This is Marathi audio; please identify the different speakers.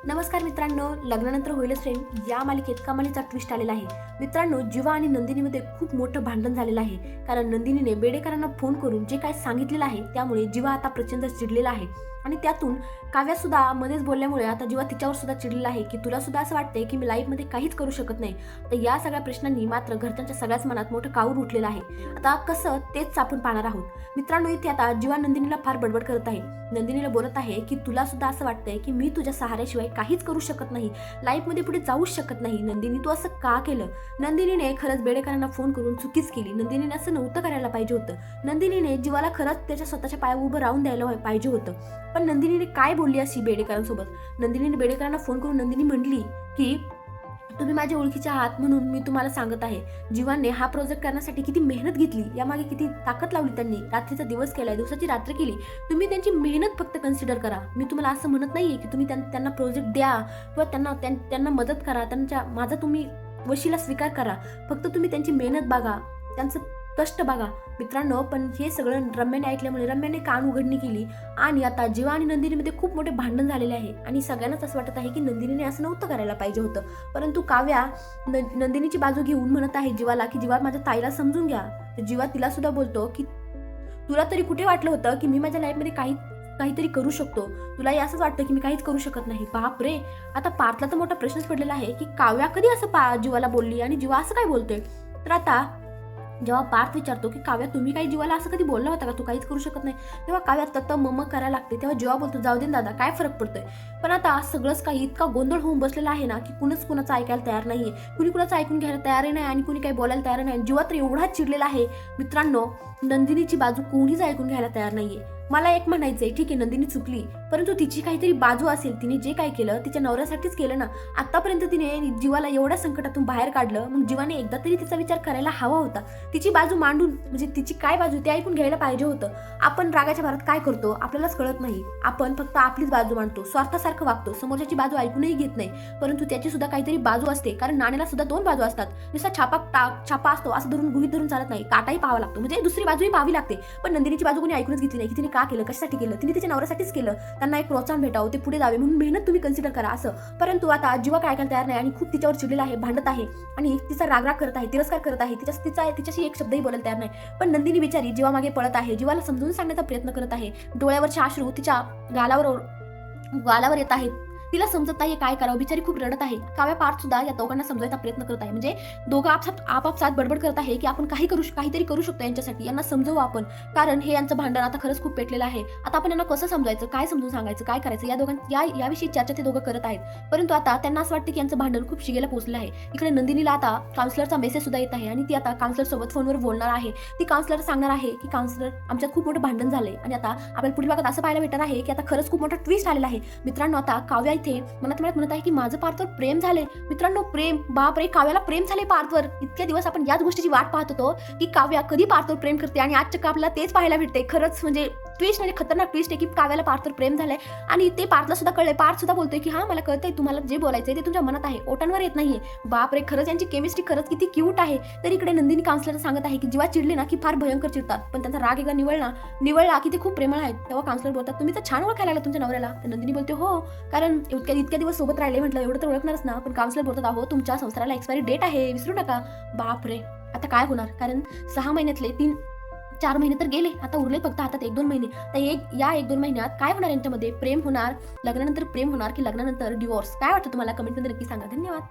Speaker 1: नमस्कार मित्रांनो, लग्नानंतर होईलच प्रेम या मालिकेत कमालीचा ट्विस्ट आलेला आहे. मित्रांनो, जीवा आणि नंदिनीमध्ये खूप मोठं भांडण झालेलं आहे. कारण नंदिनीने बेडेकरांना फोन करून जे काय सांगितलेलं आहे त्यामुळे जीवा आता प्रचंड चिडलेला आहे. आणि त्यातून काव्या सुद्धा मध्येच बोलल्यामुळे आता जीवा तिच्यावर सुद्धा चिडलेला आहे की तुला सुद्धा असं वाटतंय की मी लाईफमध्ये काहीच करू शकत नाही. तर या सगळ्या प्रश्नांनी मात्र घरच्यांच्या सगळ्याच मनात मोठं काऊर उठलेलं आहे. आता कसं तेच आपण पाहणार आहोत. मित्रांनो, इथे आता जीवा नंदिनीला फार बडबड करत आहे. नंदिनीला बोलत आहे की तुला सुद्धा असं वाटतंय की मी तुझ्या सहाऱ्याशिवाय काहीच करू शकत नाही, लाईफमध्ये पुढे जाऊच शकत नाही. नंदिनी, तू असं का केलं? नंदिनीने खरंच बेडेकरांना फोन करून चुकीच केली. नंदिनीने असं नव्हतं करायला पाहिजे होतं. नंदिनीने जीवाला खरंच त्याच्या स्वतःच्या पायावर उभं राहून द्यायला पाहिजे होतं. पण नंदिनीने काय बोलली अशी बेडेकरांसोबत? नंदिनीने बेडेकरांना फोन करून नंदिनी म्हणली की तुम्ही माझ्या ओळखीचे आहात म्हणून मी तुम्हाला सांगत आहे. जीवाने हा प्रोजेक्ट करण्यासाठी किती मेहनत घेतली, यामागे किती ताकद लावली त्यांनी. रात्रीचा दिवस केलाय, दिवसाची रात्र केली. तुम्ही त्यांची मेहनत फक्त कन्सिडर करा. मी तुम्हाला असं म्हणत नाहीये की तुम्ही त्यांना प्रोजेक्ट द्या किंवा त्यांना मदत करा, माझा तुम्ही वशीला स्वीकार करा. फक्त तुम्ही त्यांची मेहनत बघा, त्यांचं कष्ट बघा. मित्रांनो, पण हे सगळं रम्याने ऐकल्यामुळे रम्याने कान उघडणी केली आणि आता जीवा आणि नंदिनीमध्ये खूप मोठे भांडण झालेले आहे. आणि सगळ्यांनाच असं वाटत आहे की नंदिनीने असं नव्हतं करायला पाहिजे होतं. परंतु काव्या नंदिनीची बाजू घेऊन म्हणत आहे जीवाला की जीवा, माझ्या ताईला समजून घ्या. तर जीवा तिला सुद्धा बोलतो की तुला तरी कुठे वाटलं होतं की मी माझ्या लाईफमध्ये काहीतरी करू शकतो? तुलाही असंच वाटतं की मी काहीच करू शकत नाही? बाप रे, आता पार्थला तर मोठा प्रश्नच पडलेला आहे की काव्या कधी असं जीवाला बोलली आणि जीवा असं काय बोलतोय. तर आता जेव्हा पार्थ विचारतो की काव्या, तुम्ही काही जीवाला असं कधी बोलला होता का तू काहीच करू शकत नाही, तेव्हा काव्या तत्त मम करायला लागते. तेव्हा जीवा बोलतो, जाऊ दे दादा, काय फरक पडतोय. पण आता सगळंच काही इतका गोंधळ होऊन बसलेला आहे ना की कुणाचं ऐकायला तयार नाहीये, कुणाचं ऐकून घ्यायला तयार नाही आणि कुणी काही बोलायला तयार नाही. जीवा तर एवढाच चिडलेला आहे. मित्रांनो, नंदिनीची बाजू कोणीच ऐकून घ्यायला तयार नाहीये. मला एक म्हणायचंय, ठीक आहे नंदिनी चुकली, परंतु तिची काहीतरी बाजू असेल. तिने जे काय केलं तिच्या नवऱ्यासाठीच केलं ना. आतापर्यंत तिने जीवाला एवढ्या संकटातून बाहेर काढलं, मग जीवाने एकदा तरी तिचा विचार करायला हवा होता. तिची बाजू मांडून, म्हणजे तिची काय बाजू ते ऐकून घ्यायला पाहिजे होतं. आपण रागाच्या भरात काय करतो आपल्यालाच कळत नाही. आपण फक्त आपलीच बाजू मांडतो, स्वार्थासारखं वागतो, समोरच्याची बाजू ऐकूनही घेत नाही. परंतु त्याची सुद्धा काहीतरी बाजू असते, कारण नाण्याला सुद्धा दोन बाजू असतात. नुसता छापा असतो असं गृहीत धरून चालत नाही, काटाही पाहावा लागतो, म्हणजे दुसरी बाजूही पाहावी लागते. पण नंदिनीची बाजू कोणी ऐकूनच घेतली नाही की तिने का केलं, कशासाठी केलं. तिने तिच्या नवऱ्यासाठीच केलं, त्यांना एक प्रोत्साहन भेटावं, ते पुढे जावे म्हणून मेहनत तुम्ही कन्सिडर करा असं. परंतु आता जीवा काय ऐकायला तयार नाही आणि खूप तिच्यावर चिडलेला आहे, भांडत आहे आणि तिचा रागराग करत आहे, तिरस्कार करत आहे. तिच्याशी एक शब्दही बोलायला तयार नाही. पण नंदिनी बिचारी जीवा मागे पळत आहे, जीवाला समजून सांगण्याचा प्रयत्न करत आहे. डोळ्यावरचे अश्रू तिच्या गालावर येत आहेत. तिला समजत नाही काय करावं, बिचारी खूप रडत आहे. काव्या पार्थ सुद्धा या दोघांना समजायचा प्रयत्न करत आहे. म्हणजे दोघं आपापसात बडबड करत आहे की आपण काहीतरी करू शकतो यांच्यासाठी, यांना समजवू आपण. कारण हे यांचं भांडण आता खरंच खूप पेटलेलं आहे. आता आपण यांना कसं समजायचं, काय समजून सांगायचं, काय करायचं, याविषयी चर्चा ते दोघं करत आहेत. परंतु आता त्यांना असं वाटतं की यांचं भांडण खूप शिगेला पोहोचलं आहे. इकडे नंदिनीला आता काउन्सिलरचा मेसेज सुद्धा येत आहे आणि ती आता काउन्सिलर सोबत फोनवर बोलणार आहे. ती काउन्सिलर सांगणार आहे की काउन्सिलर, आमच्यात खूप मोठं भांडण झालंय आणि आता आपल्याला पुढील भागात असं पाहायला भेटणार आहे की आता खरंच खूप मोठा ट्विस्ट आलेला आहे. मित्रांनो, आता काव्या इथे म्हणत आहे की माझं पार्थवर प्रेम झाले. मित्रांनो, प्रेम, बाप रे, काव्याला प्रेम झाले पार्थवर. इतक्या दिवस आपण याच गोष्टीची वाट पाहत होतो की काव्या कधी पार्थवर प्रेम करते आणि आज चक्क आपल्याला तेच पाहायला भेटते. खरंच म्हणजे ट्विस्ट, म्हणजे खतरनाक ट्विस्ट आहे की काव्याला पार्थवर प्रेम झालंय आणि ते पार्थला सुद्धा कळलंय. पार्थ सुद्धा बोलतोय की हा, मला कळतंय, तुम्हाला जे बोलायचंय ते तुमच्या मनात आहे, ओठांवर येत नाहीये. बाप रे, खरंच यांची केमिस्ट्री खरंच किती क्यूट आहे. तर इकडे नंदिनी काउन्सिलर सांगत आहे की जेव्हा चिडले ना की फार भयंकर चिडतात, पण त्यांचा राग एकदा निवळला की ते खूप प्रेमळ आहेत. तेव्हा काउन्सिलर बोलतात, तुम्ही तर छान ओळखायला लागला तुमच्या नवऱ्याला. तर नंदिनी बोलते, हो, कारण इतक्या दिवस सोबत राहिले, म्हटलं एवढं तर ओळखणारच ना. पण काउन्सिलर बोलतात, अहो, तुमच्या संसाराला एक्सपायरी डेट आहे, विसरू नका. बाप रे, आता काय होणार? कारण 6 महिन्यातले 4 महिने तर गेले, आता उरले फक्त हातात 1-2 महिने. तर या 1-2 महिन्यात काय होणार यांच्यामध्ये? प्रेम होणार, लग्नानंतर प्रेम होणार की लग्नानंतर डिवोर्स? काय वाटतं तुम्हाला? कमेंटमध्ये नक्की सांगा. धन्यवाद.